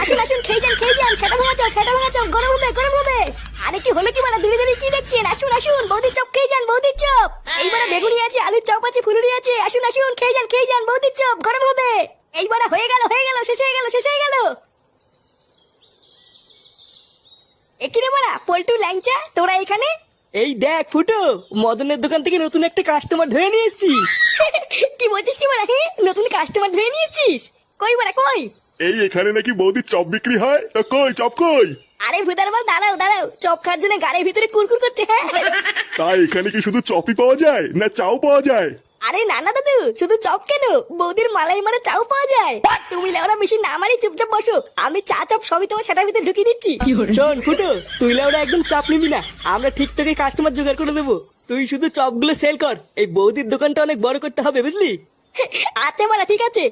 আসুন আসুন খেয়ে যান সেটা ভাঙা চপ গরম হবে। আরে কি হলো কি মানে দূরে দূরে কি দেখছেন? আসুন আসুন বৌদির চপ খেয়ে যান, বৌদির চপ। এইবারে বেগুনি আছে, আলুর চপ আছে, ফুলুরি আছে। আসুন আসুন খেয়ে যান বৌদির চপ গরম হবে। এইবারে হয়ে গেল শেষ হয়ে গেল। এখানে মারা পল্টু ল্যাংচা তোরা এখানে? এই দেখ ফুটো, মদনের দোকান থেকে নতুন একটা কাস্টমার ধরে নিয়ে এসেছি। কি বলছিস কি মারা? হ্যাঁ নতুন কাস্টমার ধরে নিয়েছিস? কই মারা কই? এই এখানে নাকি বৌদির চপ বিক্রি হয়, তা কই চপ কই? আরে ভুদার বল দাঁড়াও চপ খাওয়ার জন্য গাড়ির ভিতরে কুরকুর করছে। হ্যাঁ তাই এখানে কি শুধু চপই পাওয়া যায় না চাও পাওয়া যায়? আরে না দাদু, শুধু চপ কেন, বৌদির মালাই মারা চাও পাওয়া যায়। তুমি লেওরা বেশি না মারি চুপচাপ বসো, আমি চা চপ সবই তোমার সেটার ভিতরে ঢুকিয়ে দিচ্ছি। শোন ফুটো, তুই ওরা একদম চাপ নিবি না, আমরা ঠিক তোকে কাস্টমার জোগাড় করে দেবো। তুই শুধু চপগুলো সেল কর, এই বৌদির দোকানটা অনেক বড় করতে হবে বুঝলি? আচ্ছা মারা ঠিক আছে,